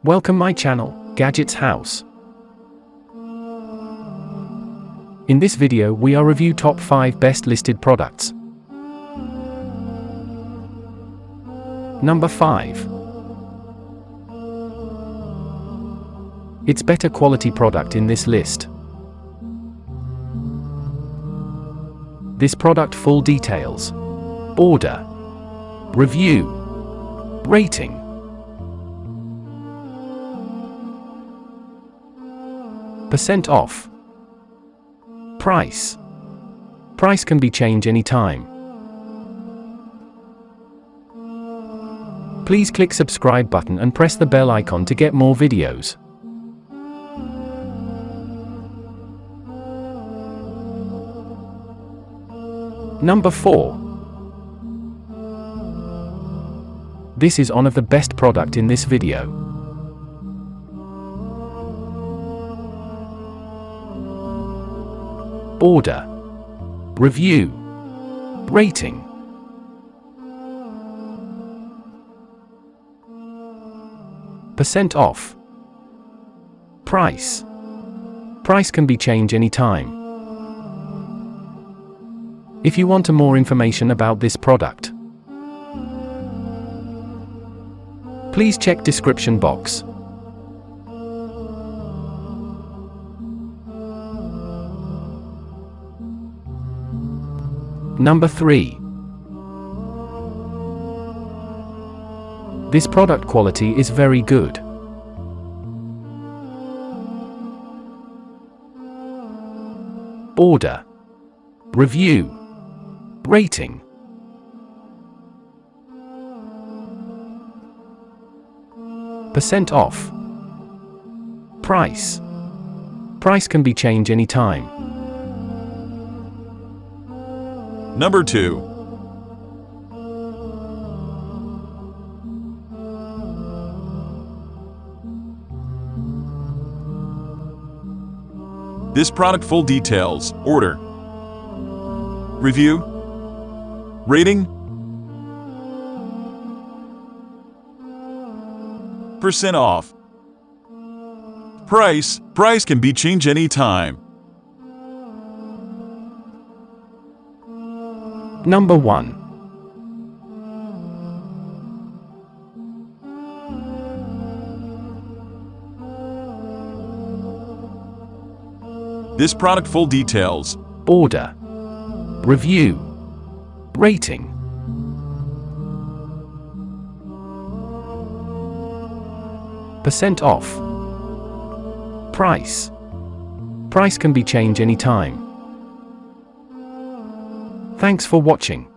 Welcome my channel, Gadgets House. In this video we are review top 5 best listed products. Number 5. It's better quality product in this list. This product full details. Order. Review. Rating. Percent off. Price. Price can be changed anytime. Please click subscribe button and press the bell icon to get more videos. Number 4. This is one of the best product in this video. Order. Review. Rating. Percent off. Price. Price can be changed anytime. If you want more information about this product, please check description box. Number 3. This product quality is very good. Order. Review. Rating. Percent off. Price. Price can be changed anytime. Number 2. This product full details. Order. Review. Rating. Percent off. Price. Price can be changed anytime. Number 1. This product full details. Order. Review. Rating. Percent off. Price. Price can be changed anytime. Thanks for watching.